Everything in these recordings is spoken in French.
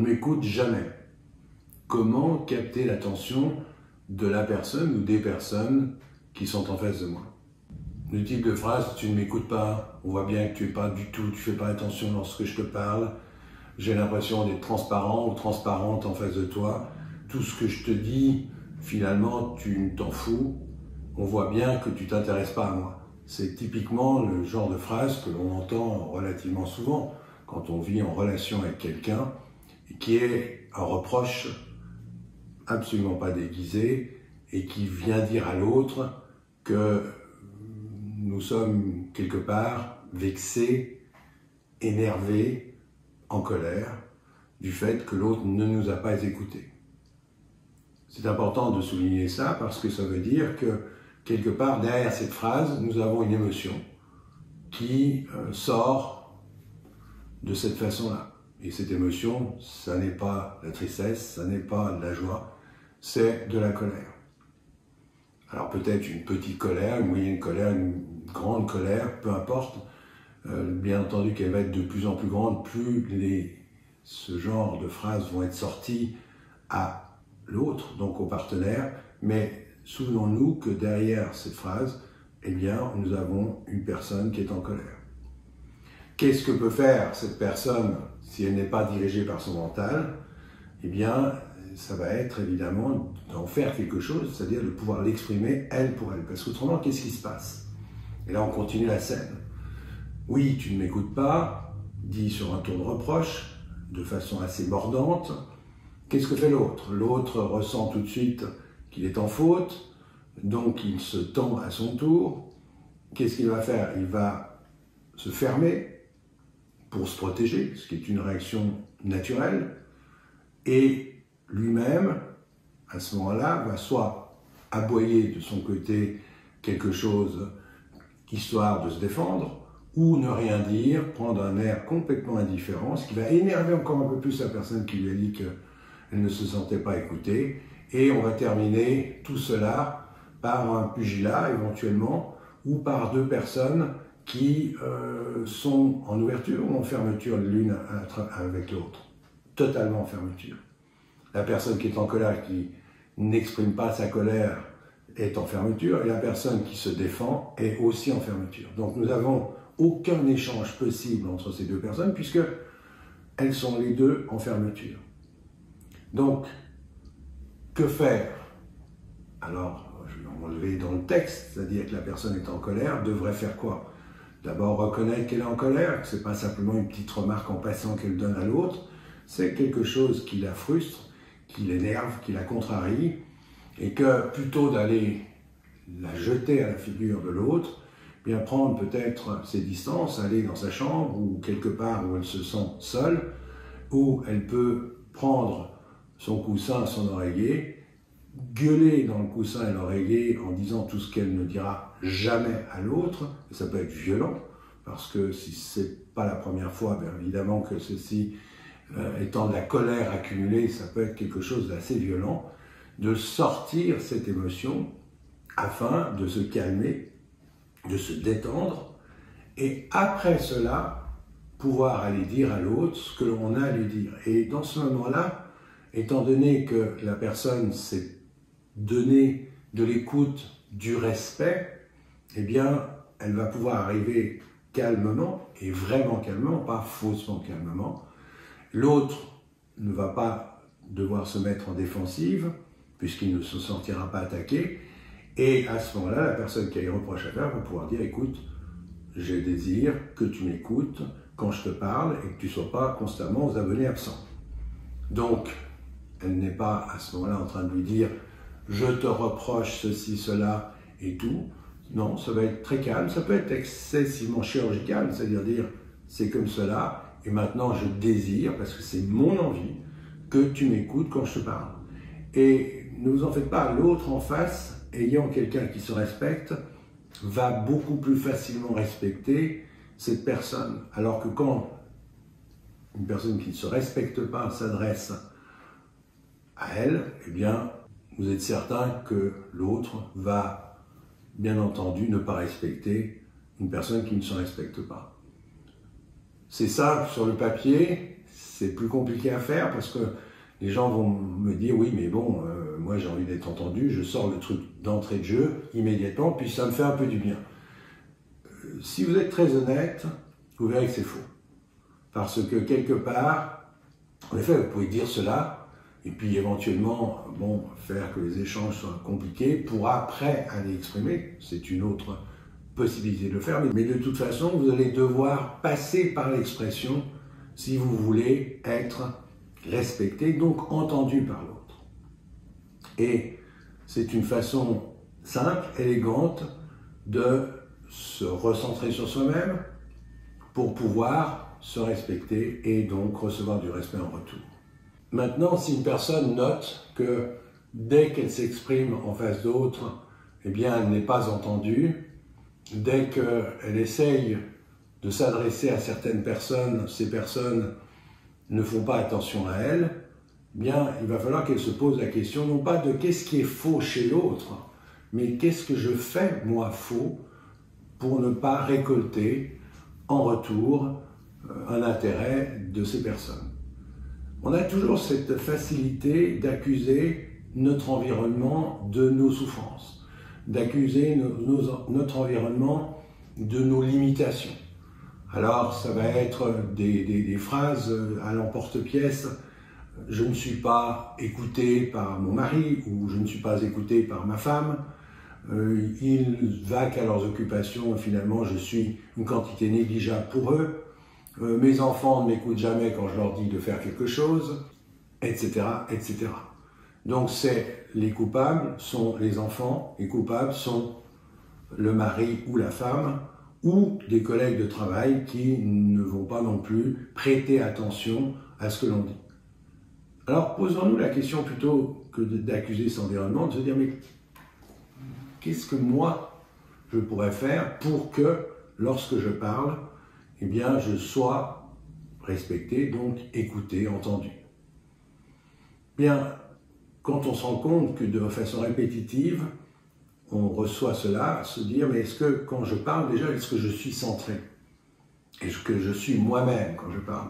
m'écoute jamais. Comment capter l'attention de la personne ou des personnes qui sont en face de moi? Le type de phrase « tu ne m'écoutes pas, on voit bien que tu ne fais pas attention lorsque je te parle, j'ai l'impression d'être transparent ou transparente en face de toi, tout ce que je te dis, finalement tu t'en fous, on voit bien que tu t'intéresses pas à moi ». C'est typiquement le genre de phrase que l'on entend relativement souvent quand on vit en relation avec quelqu'un, qui est un reproche absolument pas déguisé et qui vient dire à l'autre que nous sommes quelque part vexés, énervés, en colère du fait que l'autre ne nous a pas écoutés. C'est important de souligner ça parce que ça veut dire que quelque part derrière cette phrase, nous avons une émotion qui sort de cette façon-là. Et cette émotion, ça n'est pas la tristesse, ça n'est pas de la joie, c'est de la colère. Alors peut-être une petite colère, une moyenne colère, une grande colère, peu importe. Bien entendu qu'elle va être de plus en plus grande, plus ce genre de phrases vont être sorties à l'autre, donc au partenaire. Mais souvenons-nous que derrière cette phrase, eh bien, nous avons une personne qui est en colère. Qu'est-ce que peut faire cette personne si elle n'est pas dirigée par son mental? Eh bien, ça va être évidemment d'en faire quelque chose, c'est-à-dire de pouvoir l'exprimer elle pour elle. Parce qu'autrement, qu'est-ce qui se passe? Et là, on continue la scène. Oui, tu ne m'écoutes pas, dit sur un ton de reproche, de façon assez mordante. Qu'est-ce que fait l'autre? L'autre ressent tout de suite qu'il est en faute, donc il se tend à son tour. Qu'est-ce qu'il va faire? Il va se fermer pour se protéger, ce qui est une réaction naturelle, et lui-même, à ce moment-là, va soit aboyer de son côté quelque chose histoire de se défendre, ou ne rien dire, prendre un air complètement indifférent, ce qui va énerver encore un peu plus la personne qui lui a dit qu'elle ne se sentait pas écoutée, et on va terminer tout cela par un pugilat éventuellement, ou par deux personnes qui sont en ouverture ou en fermeture l'une avec l'autre, totalement en fermeture. La personne qui est en colère, qui n'exprime pas sa colère, est en fermeture, et la personne qui se défend est aussi en fermeture. Donc nous n'avons aucun échange possible entre ces deux personnes, puisque elles sont les deux en fermeture. Donc, que faire? Alors, je vais enlever dans le texte, c'est-à-dire que la personne est en colère, devrait faire quoi? D'abord reconnaître qu'elle est en colère, que ce n'est pas simplement une petite remarque en passant qu'elle donne à l'autre, c'est quelque chose qui la frustre, qui l'énerve, qui la contrarie, et que plutôt d'aller la jeter à la figure de l'autre, bien prendre peut-être ses distances, aller dans sa chambre ou quelque part où elle se sent seule, où elle peut prendre son coussin, son oreiller, gueuler dans le coussin et l'oreiller en disant tout ce qu'elle ne dira jamais à l'autre. Ça peut être violent, parce que si c'est pas la première fois, bien évidemment que ceci étant de la colère accumulée, ça peut être quelque chose d'assez violent, de sortir cette émotion afin de se calmer, de se détendre, et après cela, pouvoir aller dire à l'autre ce que l'on a à lui dire. Et dans ce moment-là, étant donné que la personne s'est donné de l'écoute, du respect, eh bien, elle va pouvoir arriver calmement, et vraiment calmement, pas faussement calmement. L'autre ne va pas devoir se mettre en défensive, puisqu'il ne se sentira pas attaqué, et à ce moment-là, la personne qui a les reproches à faire va pouvoir dire « Écoute, j'ai désir que tu m'écoutes quand je te parle et que tu ne sois pas constamment aux abonnés absents. » Donc, elle n'est pas à ce moment-là en train de lui dire « Je te reproche ceci, cela et tout ». Non, ça va être très calme, ça peut être excessivement chirurgical, c'est-à-dire dire « C'est comme cela et maintenant je désire, parce que c'est mon envie, que tu m'écoutes quand je te parle. » Et ne vous en faites pas, l'autre en face, ayant quelqu'un qui se respecte, va beaucoup plus facilement respecter cette personne. Alors que quand une personne qui ne se respecte pas s'adresse à elle, eh bien, vous êtes certain que l'autre va, bien entendu, ne pas respecter une personne qui ne se respecte pas. C'est ça sur le papier, c'est plus compliqué à faire parce que les gens vont me dire oui mais bon, moi j'ai envie d'être entendu, je sors le truc d'entrée de jeu immédiatement, puis ça me fait un peu du bien. Si vous êtes très honnête, vous verrez que c'est faux. Parce que quelque part, en effet, vous pouvez dire cela, et puis éventuellement, bon, faire que les échanges soient compliqués pour après aller exprimer, c'est une autre possibilité de le faire, mais de toute façon, vous allez devoir passer par l'expression si vous voulez être respecté, donc entendu par l'autre. Et c'est une façon simple, élégante, de se recentrer sur soi-même pour pouvoir se respecter et donc recevoir du respect en retour. Maintenant, si une personne note que dès qu'elle s'exprime en face d'autres, eh bien, elle n'est pas entendue, dès qu'elle essaye de s'adresser à certaines personnes, ces personnes ne font pas attention à elle, eh bien, il va falloir qu'elle se pose la question, non pas de qu'est-ce qui est faux chez l'autre, mais qu'est-ce que je fais, moi, faux, pour ne pas récolter en retour un intérêt de ces personnes. On a toujours cette facilité d'accuser notre environnement de nos souffrances, d'accuser notre environnement de nos limitations. Alors, ça va être des phrases à l'emporte-pièce. Je ne suis pas écouté par mon mari ou je ne suis pas écouté par ma femme. Ils vaquent à leurs occupations et finalement je suis une quantité négligeable pour eux. Mes enfants ne m'écoutent jamais quand je leur dis de faire quelque chose, etc., etc. Donc les coupables sont les enfants, les coupables sont le mari ou la femme, ou des collègues de travail qui ne vont pas non plus prêter attention à ce que l'on dit. Alors posons-nous la question plutôt que d'accuser cet environnement, de se dire mais qu'est-ce que moi je pourrais faire pour que lorsque je parle, eh bien je sois respecté, donc écouté, entendu. Bien, quand on se rend compte que de façon répétitive, on reçoit cela, se dire, mais est-ce que quand je parle déjà, est-ce que je suis centré? Est-ce que je suis moi-même quand je parle?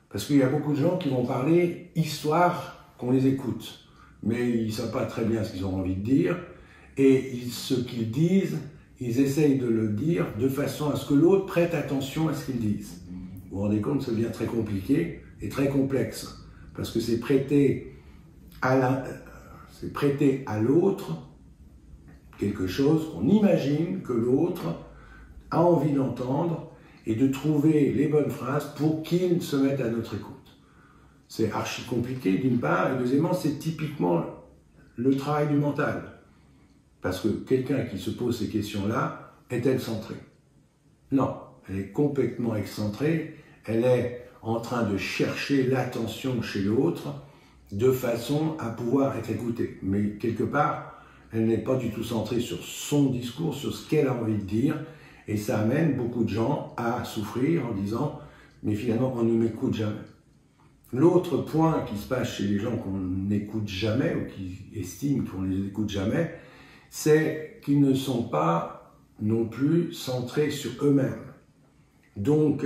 Parce qu'il y a beaucoup de gens qui vont parler histoire qu'on les écoute, mais ils ne savent pas très bien ce qu'ils ont envie de dire, et ce qu'ils disent, ils essayent de le dire de façon à ce que l'autre prête attention à ce qu'ils disent. Vous vous rendez compte, ça devient très compliqué et très complexe, parce que c'est prêter à l'autre quelque chose qu'on imagine que l'autre a envie d'entendre et de trouver les bonnes phrases pour qu'il se mette à notre écoute. C'est archi compliqué d'une part, et deuxièmement, c'est typiquement le travail du mental. Parce que quelqu'un qui se pose ces questions-là, est-elle centrée? Non, elle est complètement excentrée, elle est en train de chercher l'attention chez l'autre de façon à pouvoir être écoutée. Mais quelque part, elle n'est pas du tout centrée sur son discours, sur ce qu'elle a envie de dire, et ça amène beaucoup de gens à souffrir en disant « mais finalement, on ne m'écoute jamais ». L'autre point qui se passe chez les gens qu'on n'écoute jamais, ou qui estiment qu'on ne les écoute jamais, c'est qu'ils ne sont pas non plus centrés sur eux-mêmes. Donc,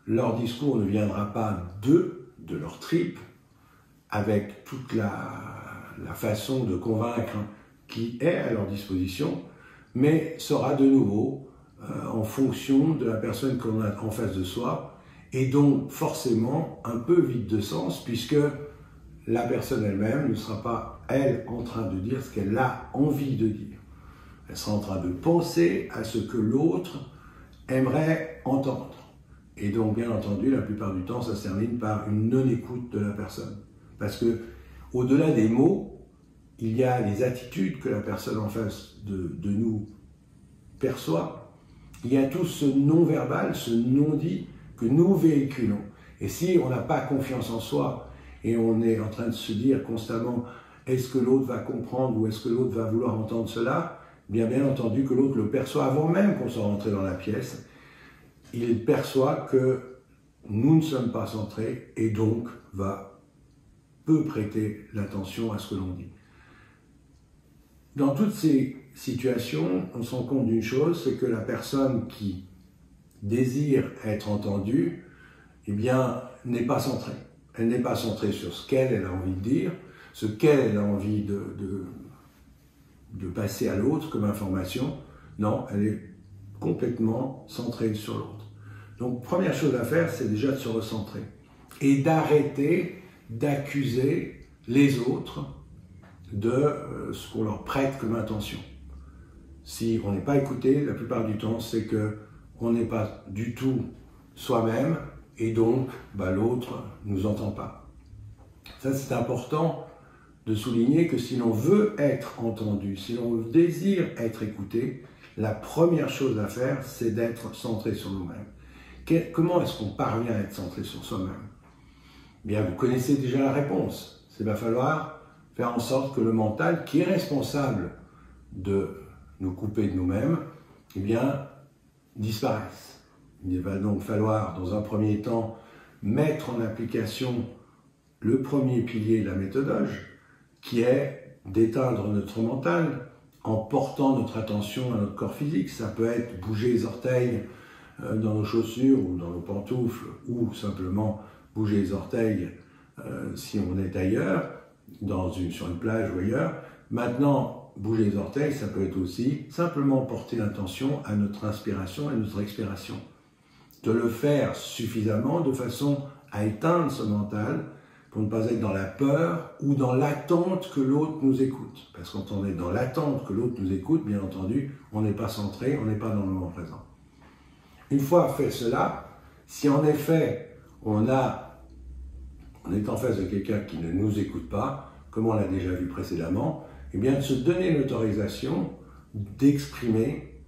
leur discours ne viendra pas d'eux, de leur tripes, avec toute la façon de convaincre qui est à leur disposition, mais sera de nouveau en fonction de la personne qu'on a en face de soi, et donc forcément un peu vide de sens, puisque la personne elle-même ne sera pas, elle, en train de dire ce qu'elle a envie de dire. Elle sera en train de penser à ce que l'autre aimerait entendre. Et donc, bien entendu, la plupart du temps, ça se termine par une non-écoute de la personne. Parce que, au-delà des mots, il y a les attitudes que la personne en face de nous perçoit. Il y a tout ce non-verbal, ce non-dit que nous véhiculons. Et si on n'a pas confiance en soi et on est en train de se dire constamment est-ce que l'autre va comprendre ou est-ce que l'autre va vouloir entendre cela, bien entendu que l'autre le perçoit avant même qu'on soit rentré dans la pièce. Il perçoit que nous ne sommes pas centrés et donc peut prêter l'attention à ce que l'on dit. Dans toutes ces situations, on se rend compte d'une chose, c'est que la personne qui désire être entendue, eh bien, n'est pas centrée. Elle n'est pas centrée sur ce qu'elle a envie de dire, ce qu'elle a envie de passer à l'autre comme information. Non, elle est complètement centrée sur l'autre. Donc, première chose à faire, c'est déjà de se recentrer et d'arrêter d'accuser les autres de ce qu'on leur prête comme intention. Si on n'est pas écouté, la plupart du temps, c'est qu'on n'est pas du tout soi-même et donc l'autre ne nous entend pas. Ça, c'est important de souligner que si l'on veut être entendu, si l'on désire être écouté, la première chose à faire, c'est d'être centré sur nous-mêmes. Comment est-ce qu'on parvient à être centré sur soi-même? Bien, vous connaissez déjà la réponse. Il va falloir faire en sorte que le mental, qui est responsable de nous couper de nous-mêmes, eh bien, disparaisse. Il va donc falloir, dans un premier temps, mettre en application le premier pilier de la méthodologie, qui est d'éteindre notre mental en portant notre attention à notre corps physique. Ça peut être bouger les orteils dans nos chaussures ou dans nos pantoufles, ou simplement bouger les orteils si on est ailleurs, sur une plage ou ailleurs. Maintenant, bouger les orteils, ça peut être aussi simplement porter l'attention à notre inspiration et notre expiration. De le faire suffisamment de façon à éteindre ce mental pour ne pas être dans la peur ou dans l'attente que l'autre nous écoute. Parce que quand on est dans l'attente que l'autre nous écoute, bien entendu, on n'est pas centré, on n'est pas dans le moment présent. Une fois fait cela, si en effet on est en face de quelqu'un qui ne nous écoute pas, comme on l'a déjà vu précédemment, eh bien de se donner l'autorisation d'exprimer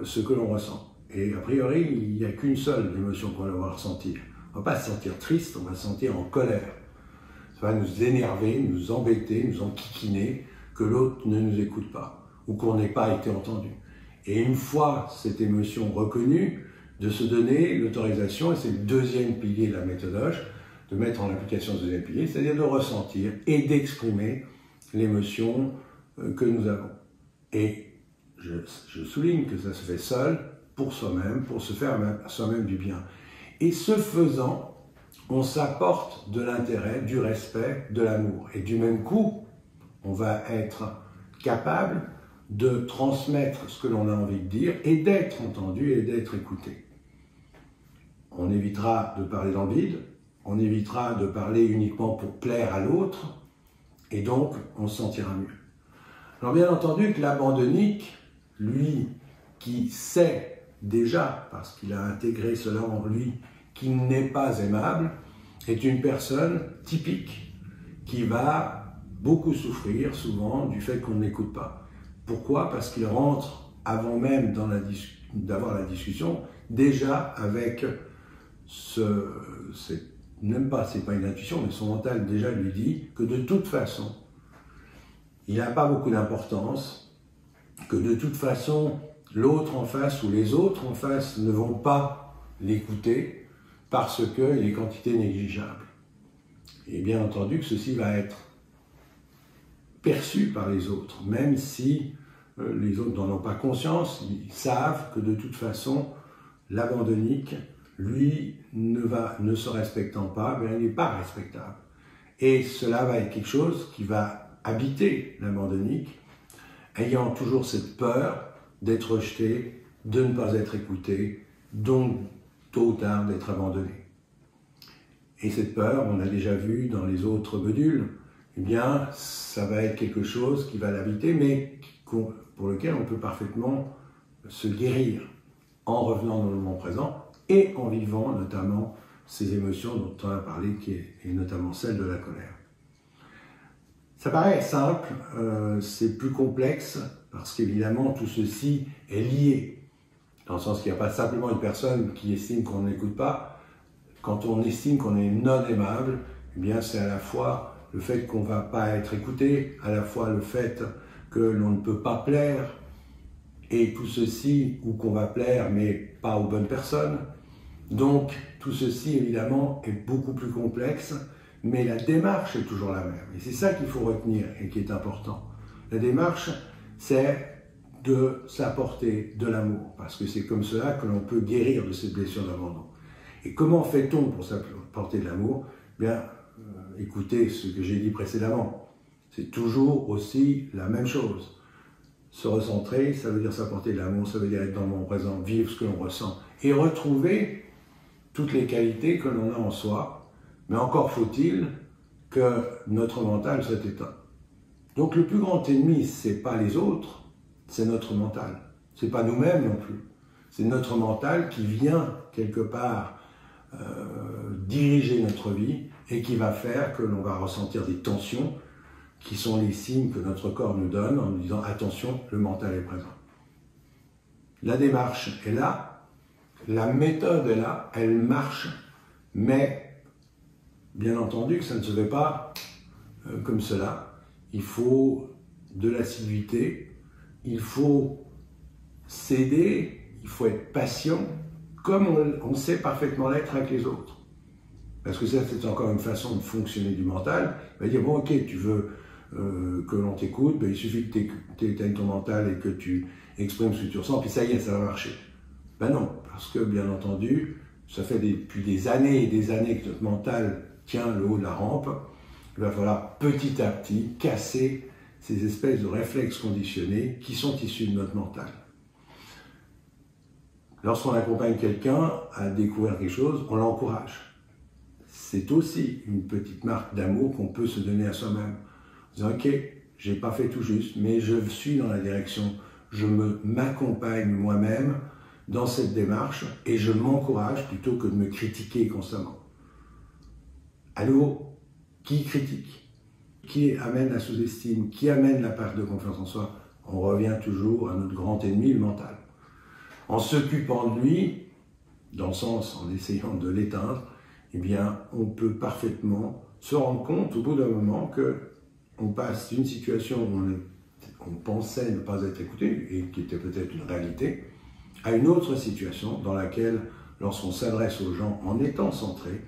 ce que l'on ressent. Et a priori, il n'y a qu'une seule émotion qu'on va ressentir. On ne va pas se sentir triste, on va se sentir en colère. Ça va nous énerver, nous embêter, nous enquiquiner que l'autre ne nous écoute pas ou qu'on n'ait pas été entendu. Et une fois cette émotion reconnue, de se donner l'autorisation, et c'est le deuxième pilier de la méthodologie, de mettre en application ce deuxième pilier, c'est-à-dire de ressentir et d'exprimer l'émotion que nous avons. Et je souligne que ça se fait seul, pour soi-même, pour se faire à soi-même du bien. Et ce faisant, on s'apporte de l'intérêt, du respect, de l'amour. Et du même coup, on va être capable de transmettre ce que l'on a envie de dire et d'être entendu et d'être écouté. On évitera de parler dans le vide, on évitera de parler uniquement pour plaire à l'autre, et donc on se sentira mieux. Alors bien entendu que l'abandonnique, lui, qui sait déjà, parce qu'il a intégré cela en lui, qu'il n'est pas aimable, est une personne typique qui va beaucoup souffrir souvent du fait qu'on ne l'écoute pas. Pourquoi? Parce qu'il rentre, avant même d'avoir la discussion, déjà avec même pas, c'est pas une intuition, mais son mental déjà lui dit que de toute façon, il n'a pas beaucoup d'importance, que de toute façon, l'autre en face ou les autres en face ne vont pas l'écouter parce qu'il est quantité négligeable. Et bien entendu que ceci va être perçu par les autres, même si les autres n'en ont pas conscience, ils savent que de toute façon, l'abandonnique, lui, ne se respectant pas, il n'est pas respectable. Et cela va être quelque chose qui va habiter l'abandonnique, ayant toujours cette peur d'être rejeté, de ne pas être écouté, donc tôt ou tard d'être abandonné. Et cette peur, on a déjà vu dans les autres modules, eh bien, ça va être quelque chose qui va l'habiter, mais pour lequel on peut parfaitement se guérir en revenant dans le moment présent et en vivant notamment ces émotions dont on a parlé, et notamment celle de la colère. Ça paraît simple, c'est plus complexe, parce qu'évidemment tout ceci est lié, dans le sens qu'il n'y a pas simplement une personne qui estime qu'on n'écoute pas. Quand on estime qu'on est non aimable, eh bien c'est à la fois le fait qu'on ne va pas être écouté, à la fois le fait que l'on ne peut pas plaire, et tout ceci, ou qu'on va plaire mais pas aux bonnes personnes. Donc tout ceci évidemment est beaucoup plus complexe, mais la démarche est toujours la même. Et c'est ça qu'il faut retenir et qui est important. La démarche, c'est de s'apporter de l'amour, parce que c'est comme cela que l'on peut guérir de cette blessure d'abandon. Et comment fait-on pour s'apporter de l'amour? Bien, écoutez ce que j'ai dit précédemment. C'est toujours aussi la même chose. Se recentrer, ça veut dire s'apporter de l'amour, ça veut dire être dans le moment présent, vivre ce que l'on ressent et retrouver toutes les qualités que l'on a en soi. Mais encore faut-il que notre mental soit éteint. Donc le plus grand ennemi, c'est pas les autres, c'est notre mental. C'est pas nous-mêmes non plus. C'est notre mental qui vient quelque part diriger notre vie et qui va faire que l'on va ressentir des tensions qui sont les signes que notre corps nous donne en nous disant « attention, le mental est présent ». La démarche est là, la méthode est là, elle marche, mais bien entendu que ça ne se fait pas comme cela. Il faut de l'assiduité, il faut s'aider, il faut être patient, comme on sait parfaitement l'être avec les autres. Parce que ça, c'est encore une façon de fonctionner du mental. Il va dire, bon, ok, tu veux que l'on t'écoute, ben, il suffit que tu éteignes ton mental et que tu exprimes ce que tu ressens, puis ça y est, ça va marcher. Ben non, parce que, bien entendu, ça fait depuis des années et des années que notre mental tient le haut de la rampe. Il va falloir petit à petit casser ces espèces de réflexes conditionnés qui sont issus de notre mental. Lorsqu'on accompagne quelqu'un à découvrir quelque chose, on l'encourage. C'est aussi une petite marque d'amour qu'on peut se donner à soi-même. En disant, ok, j'ai pas fait tout juste, mais je suis dans la direction, je m'accompagne moi-même dans cette démarche et je m'encourage plutôt que de me critiquer constamment. À nouveau, qui critique? Qui amène la sous-estime? Qui amène la perte de confiance en soi? On revient toujours à notre grand ennemi, le mental. En s'occupant de lui, dans le sens en essayant de l'éteindre, eh bien, on peut parfaitement se rendre compte au bout d'un moment qu'on passe d'une situation où on pensait ne pas être écouté, et qui était peut-être une réalité, à une autre situation dans laquelle, lorsqu'on s'adresse aux gens en étant centré,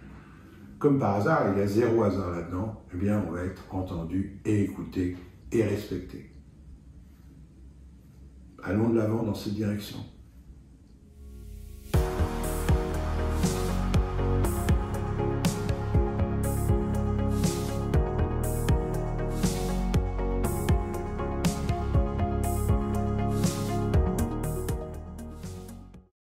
comme par hasard, il y a zéro hasard là-dedans, eh bien, on va être entendu et écouté et respecté. Allons de l'avant dans cette direction.